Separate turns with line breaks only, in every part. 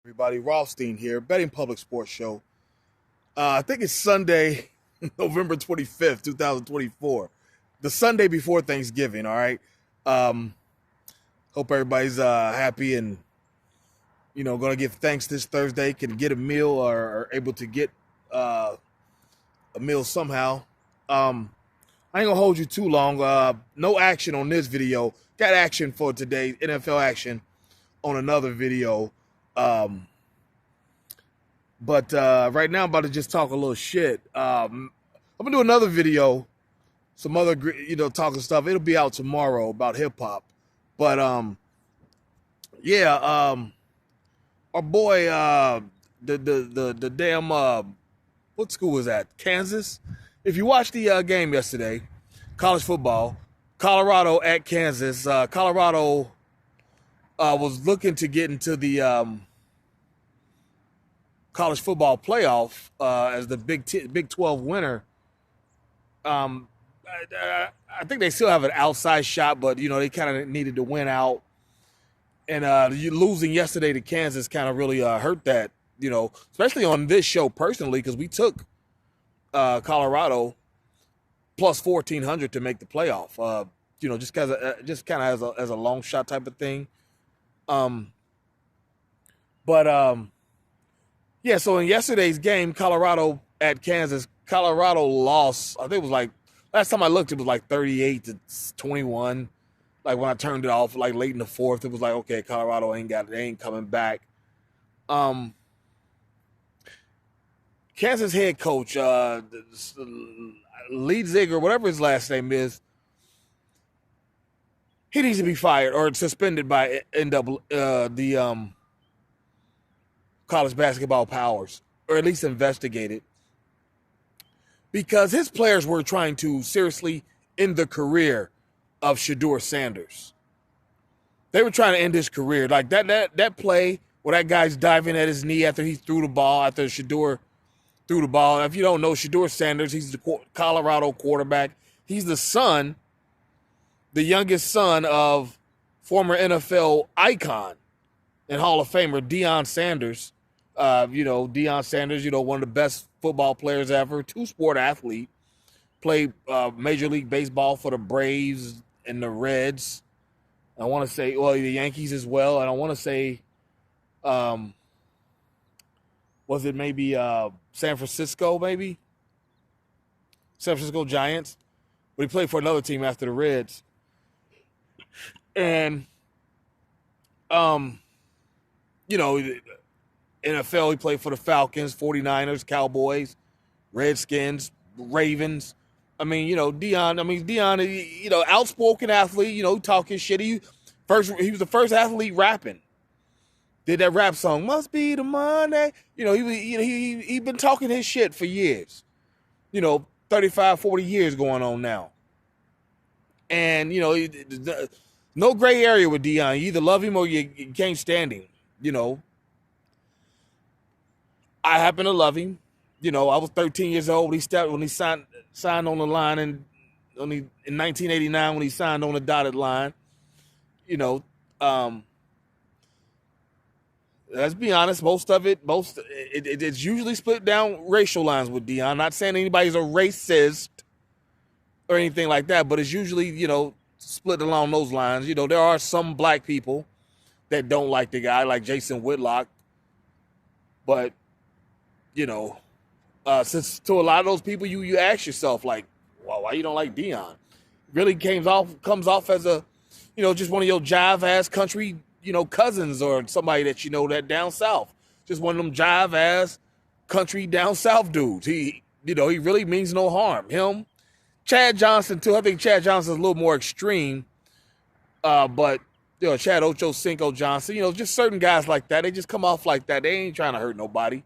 Everybody, Rothstein here, Betting Public Sports Show. I think it's Sunday, November 25th, 2024. The Sunday before Thanksgiving, all right? Um, Hope everybody's happy and, going to give thanks this Thursday, can get a meal or are able to get uh, a meal somehow. I ain't going to hold you too long. No action on this video. Got action for today, NFL action on another video. But right now I'm about to just talk a little shit. I'm gonna do another video, some other talking stuff. It'll be out tomorrow about hip hop. But yeah, our boy, the damn what school was that? Kansas. If you watched the game yesterday, college football, Colorado at Kansas. Colorado was looking to get into the college football playoff as the Big 12 winner. I think they still have an outside shot, but they kind of needed to win out. And losing yesterday to Kansas kind of really hurt that, especially on this show personally, because we took Colorado plus 1,400 to make the playoff. Just kind of as a long shot type of thing. Yeah, so in yesterday's game, Colorado at Kansas, Colorado lost. I think it was like, last time I looked, it was like 38-21. Like when I turned it off, like late in the fourth, it was like, okay, Colorado they ain't coming back. Kansas head coach, Lee Ziegler, whatever his last name is, he needs to be fired or suspended by the college basketball powers, or at least investigated, because his players were trying to seriously end the career of Shedeur Sanders. They were trying to end his career. Like that play where that guy's diving at his knee after he threw the ball, after Shedeur threw the ball. If you don't know Shedeur Sanders, he's the Colorado quarterback. He's the youngest son of former NFL icon and Hall of Famer Deion Sanders. Deion Sanders, one of the best football players ever, two-sport athlete, played Major League Baseball for the Braves and the Reds. I want to say, the Yankees as well. And I want to say, was it maybe San Francisco, maybe? San Francisco Giants. But he played for another team after the Reds. And, NFL, he played for the Falcons, 49ers, Cowboys, Redskins, Ravens. Deion, outspoken athlete, talking shit. He was the first athlete rapping. Did that rap song, Must Be the Money. He been talking his shit for years. 35, 40 years going on now. And, no gray area with Deion. You either love him or you can't stand him, I happen to love him. I was 13 years old when he signed on the line in 1989 when he signed on the dotted line. Let's be honest, it's usually split down racial lines with Deion. Not saying anybody's a racist or anything like that, but it's usually, split along those lines. There are some black people that don't like the guy, like Jason Whitlock. But since to a lot of those people, you ask yourself, like, well, why you don't like Deion? Really comes off as a, just one of your jive ass country, cousins or somebody that that down south. Just one of them jive ass country down south dudes. He really means no harm. Him, Chad Johnson too. I think Chad Johnson's a little more extreme. But Chad Ochocinco Johnson, just certain guys like that. They just come off like that. They ain't trying to hurt nobody.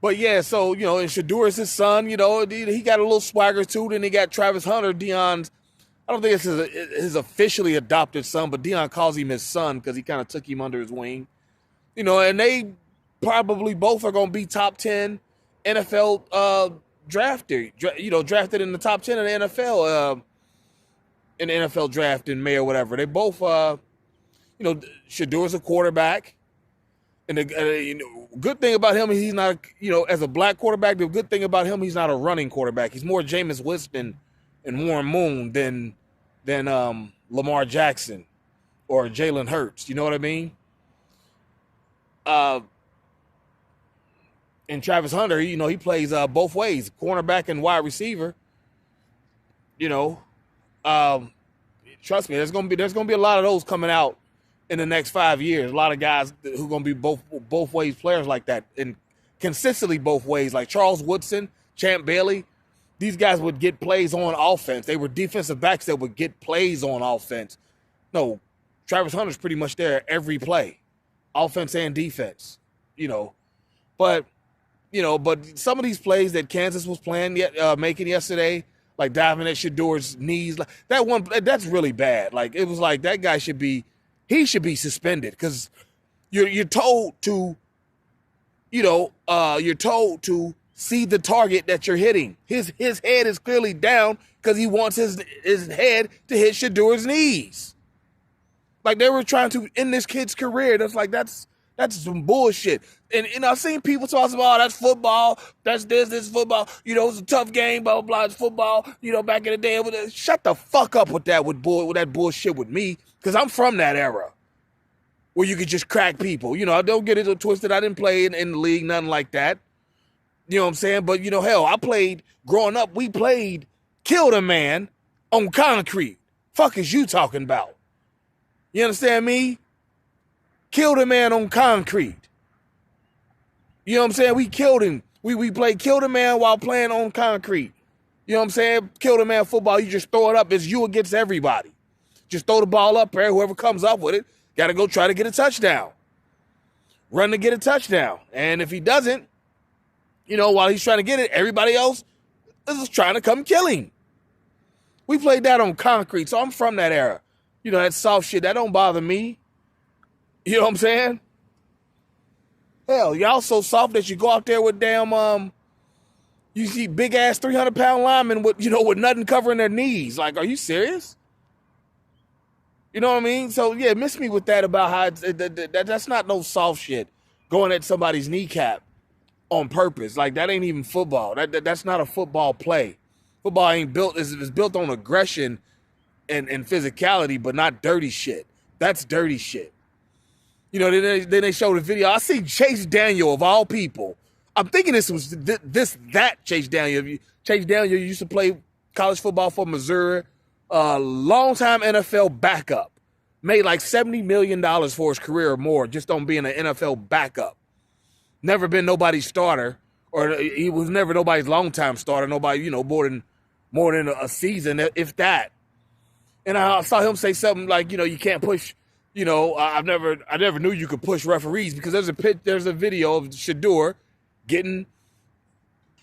But yeah, so, and Shedeur is his son, he got a little swagger too. Then he got Travis Hunter, Deion's, I don't think it's his officially adopted son, but Deion calls him his son because he kind of took him under his wing. And they probably both are going to be top 10 NFL drafted in the top 10 of the NFL in the NFL draft in May or whatever. They both You know, Shedeur's a quarterback. And the good thing about him is he's not, as a black quarterback, the good thing about him, he's not a running quarterback. He's more Jameis Winston and Warren Moon than Lamar Jackson or Jalen Hurts. You know what I mean? And Travis Hunter, he plays both ways, cornerback and wide receiver. Trust me, there's gonna be a lot of those coming out in the next 5 years. A lot of guys who are going to be both ways players like that, and consistently both ways, like Charles Woodson, Champ Bailey. These guys would get plays on offense. They were defensive backs that would get plays on offense. No, Travis Hunter's pretty much there every play, offense and defense. But some of these plays that Kansas was making yesterday, like diving at Shedeur's knees, that's really bad. Like, it was like that guy should be suspended, because you're told to see the target that you're hitting. His head is clearly down because he wants his head to hit Shedeur's knees. Like, they were trying to end this kid's career. That's some bullshit. And I've seen people talk about, that's football, that's this football, it's a tough game, blah, blah, blah, it's football, back in the day. Shut the fuck up with that bullshit with me, because I'm from that era where you could just crack people. I don't get it twisted. I didn't play in the league, nothing like that. You know what I'm saying? But, hell, growing up, we played killed a man on concrete. Fuck is you talking about? You understand me? Killed a man on concrete. You know what I'm saying? We killed him. We played killed a man while playing on concrete. You know what I'm saying? Killed a man football, you just throw it up. It's you against everybody. Just throw the ball up there. Whoever comes up with it, got to go try to get a touchdown. Run to get a touchdown. And if he doesn't, while he's trying to get it, everybody else is trying to come kill him. We played that on concrete, so I'm from that era. That soft shit, that don't bother me. You know what I'm saying? Hell, y'all so soft that you go out there with damn, you see big ass 300-pound linemen with nothing covering their knees. Like, are you serious? You know what I mean? So yeah, miss me with that about how that's not no soft shit. Going at somebody's kneecap on purpose, like that ain't even football. That's not a football play. Football ain't built. It's built on aggression and physicality, but not dirty shit. That's dirty shit. Then they showed a video. I see Chase Daniel, of all people. I'm thinking this was that Chase Daniel. Chase Daniel used to play college football for Missouri. Long-time NFL backup. Made like $70 million for his career or more just on being an NFL backup. Never been nobody's starter, or he was never nobody's long-time starter. Nobody, more than a season, if that. And I saw him say something like, you can't push. I never knew you could push referees, because there's a video of Shedeur getting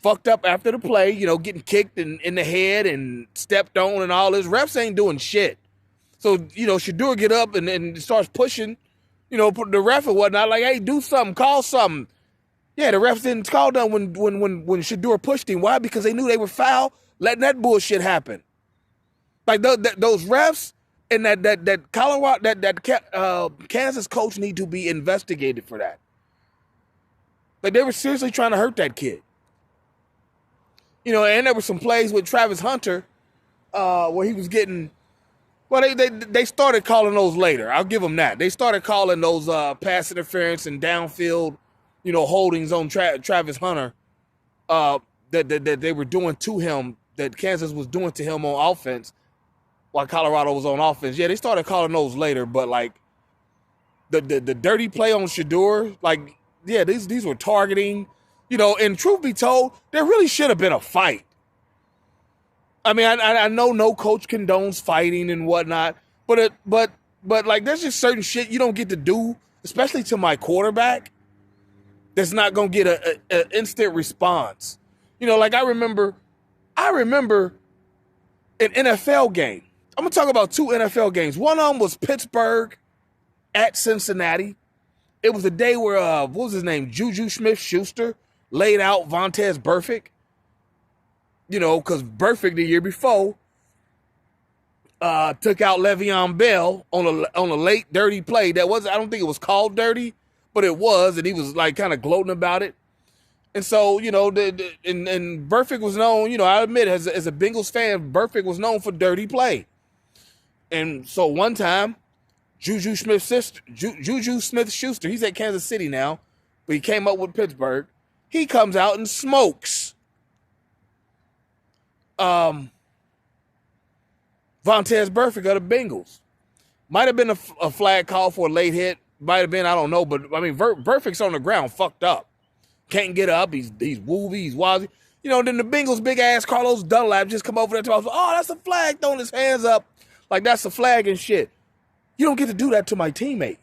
fucked up after the play, getting kicked in the head and stepped on and all this. Refs ain't doing shit. So, Shedeur get up and starts pushing, the ref and whatnot, like, hey, do something, call something. Yeah, the refs didn't call them when Shedeur pushed him. Why? Because they knew they were foul, letting that bullshit happen. Like, those refs and that Colorado, Kansas coach need to be investigated for that. Like, they were seriously trying to hurt that kid. And there were some plays with Travis Hunter where he was getting, well, they started calling those later. I'll give them that. They started calling those pass interference and downfield, holdings on Travis Hunter that they were doing to him, that Kansas was doing to him on offense while Colorado was on offense. Yeah, they started calling those later, but like the dirty play on Shedeur, like, yeah, these were targeting. And truth be told, there really should have been a fight. I mean, I know no coach condones fighting and whatnot, but like, there's just certain shit you don't get to do, especially to my quarterback, that's not gonna get an instant response. Like I remember an NFL game. I'm gonna talk about 2 NFL games. One of them was Pittsburgh at Cincinnati. It was the day where what was his name, Juju Smith-Schuster, laid out Vontaze Burfict, because Burfict the year before took out Le'Veon Bell on a late dirty play. I don't think it was called dirty, but it was, and he was like kind of gloating about it. And so, and Burfict was known, I admit, as a Bengals fan, Burfict was known for dirty play. And so one time, Juju Smith-Schuster, he's at Kansas City now, but he came up with Pittsburgh. He comes out and smokes Vontaze Burfict of the Bengals. Might have been a flag call for a late hit. Might have been, I don't know. But, I mean, Burfict's on the ground, fucked up. Can't get up. He's woolly, he's wazzy. Then the Bengals' big-ass Carlos Dunlap just come over there to us. Oh, that's a flag, throwing his hands up. Like, that's a flag and shit. You don't get to do that to my teammate.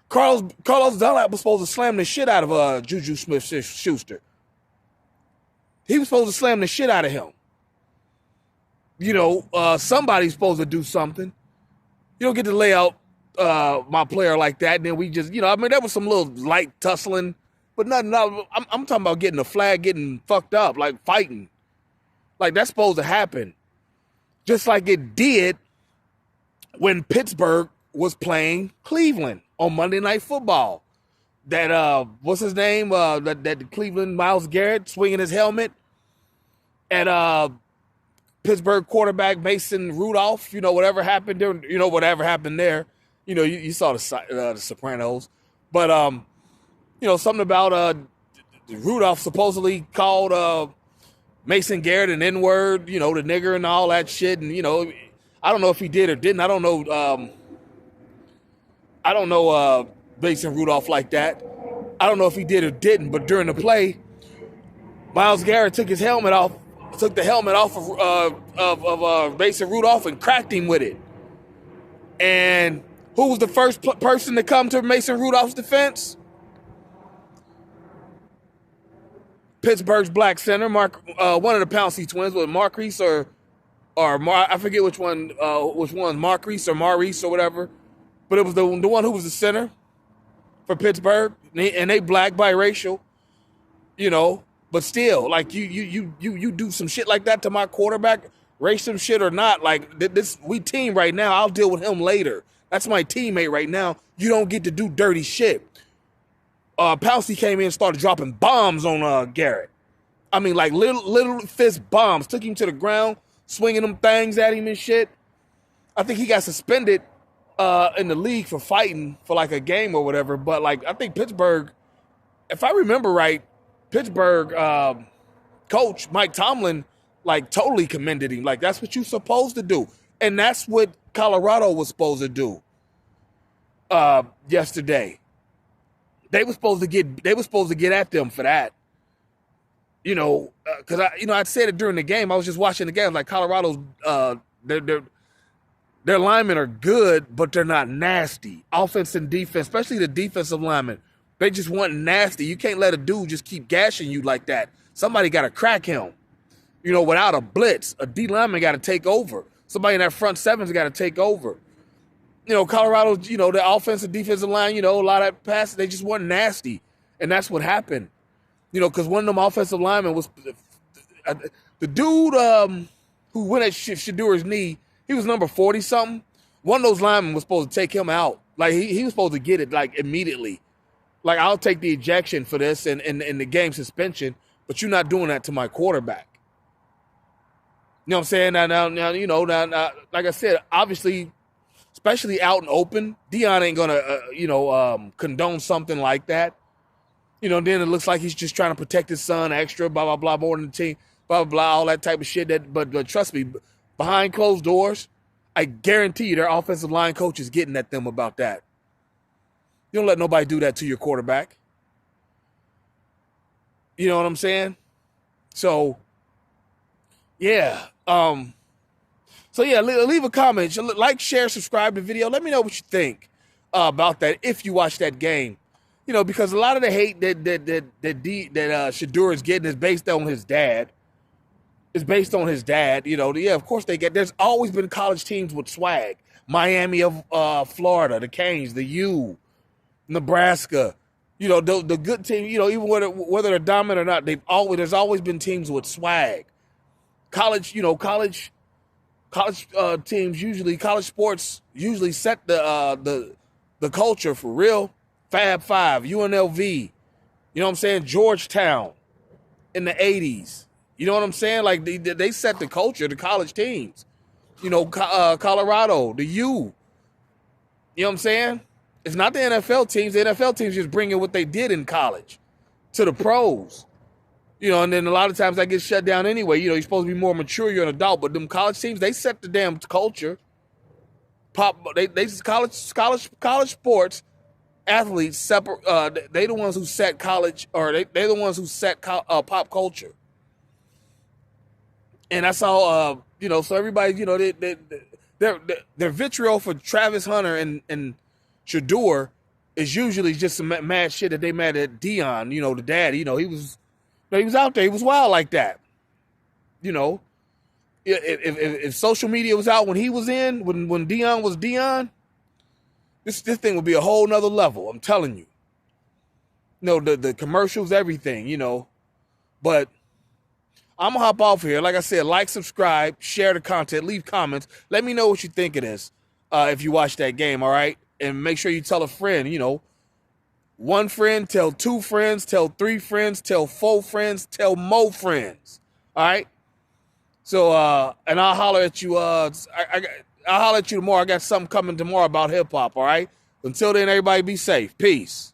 Carlos Dunlap was supposed to slam the shit out of Juju Smith-Schuster. He was supposed to slam the shit out of him. Somebody's supposed to do something. You don't get to lay out my player like that, and then we just, there was some little light tussling, but nothing. I'm talking about getting a flag, getting fucked up, like fighting. Like, that's supposed to happen. Just like it did when Pittsburgh was playing Cleveland on Monday Night Football. That, what's his name? That Cleveland Myles Garrett swinging his helmet at Pittsburgh quarterback Mason Rudolph. Whatever happened there. Whatever happened there. You saw the Sopranos, but something about Rudolph supposedly called Mason Garrett an N-word, the nigger and all that shit, and I don't know if he did or didn't. I don't know Mason Rudolph like that. I don't know if he did or didn't, but during the play, Myles Garrett took the helmet off of Mason Rudolph and cracked him with it. And who was the first person to come to Mason Rudolph's defense? Pittsburgh's black center, one of the Pouncey twins, with Marquise or I forget which one, Marquise or Maurice or whatever. But it was the one who was the center for Pittsburgh, and they black, biracial, But still, like you do some shit like that to my quarterback, racist shit or not, like we team right now. I'll deal with him later. That's my teammate right now. You don't get to do dirty shit. Pouncey came in and started dropping bombs on Garrett. I mean, like little fist bombs. Took him to the ground, swinging them things at him and shit. I think he got suspended in the league for fighting for like a game or whatever. But like, I think Pittsburgh, if I remember right, Pittsburgh coach Mike Tomlin like totally commended him. Like, that's what you're supposed to do. And that's what Colorado was supposed to do yesterday. They were supposed to get at them for that. Because I said it during the game. I was just watching the game. Like, Colorado's their linemen are good, but they're not nasty. Offense and defense, especially the defensive linemen, they just want nasty. You can't let a dude just keep gashing you like that. Somebody got to crack him. Without a blitz, a D lineman got to take over. Somebody in that front seven's got to take over. Colorado, the offensive defensive line, a lot of that passes, they just weren't nasty. And that's what happened. Because one of them offensive linemen was the dude who went at Shedeur's knee. He was number 40-something. One of those linemen was supposed to take him out. Like, he was supposed to get it, like, immediately. Like, I'll take the ejection for this and the game suspension, but you're not doing that to my quarterback. You know what I'm saying? Now, like I said, obviously, especially out and open, Deion ain't going to, condone something like that. Then it looks like he's just trying to protect his son extra, blah, blah, blah, more than the team, blah, blah, blah, all that type of shit. But trust me, behind closed doors, I guarantee you their offensive line coach is getting at them about that. You don't let nobody do that to your quarterback. You know what I'm saying? So, yeah. Leave a comment. Like, share, subscribe to the video. Let me know what you think about that if you watch that game. Because a lot of the hate that Shedeur is getting is based on his dad. Of course they get. There's always been college teams with swag. Miami of Florida, the Canes, the U, Nebraska. The good team. Even whether they're dominant or not, there's always been teams with swag. College college teams usually, college sports usually set the culture for real. Fab Five, UNLV, you know what I'm saying? Georgetown in the 80s. You know what I'm saying? Like they set the culture, the college teams. You know, Colorado, the U. You know what I'm saying? It's not the NFL teams. The NFL teams just bringing what they did in college to the pros. You know, and then a lot of times that gets shut down anyway. You know, you're supposed to be more mature, you're an adult. But them college teams, they set the damn culture. They college sports athletes separate. They the ones who set college, or they're the ones who set pop culture. And I saw, you know, so everybody, you know, their vitriol for Travis Hunter and Shedeur is usually just some mad shit that they mad at Deion, you know, the daddy. You know, he was out there, he was wild like that. You know, if social media was out when he was in, when Deion was Deion, this thing would be a whole nother level. I'm telling you. You know, the commercials, everything, you know. But I'm going to hop off here. Like I said, like, subscribe, share the content, leave comments. Let me know what you think of this if you watch that game, all right? And make sure you tell a friend, you know. One friend, tell two friends, tell three friends, tell four friends, tell more friends, all right? So, and I'll holler at you. I'll holler at you tomorrow. I got something coming tomorrow about hip-hop, all right? Until then, everybody be safe. Peace.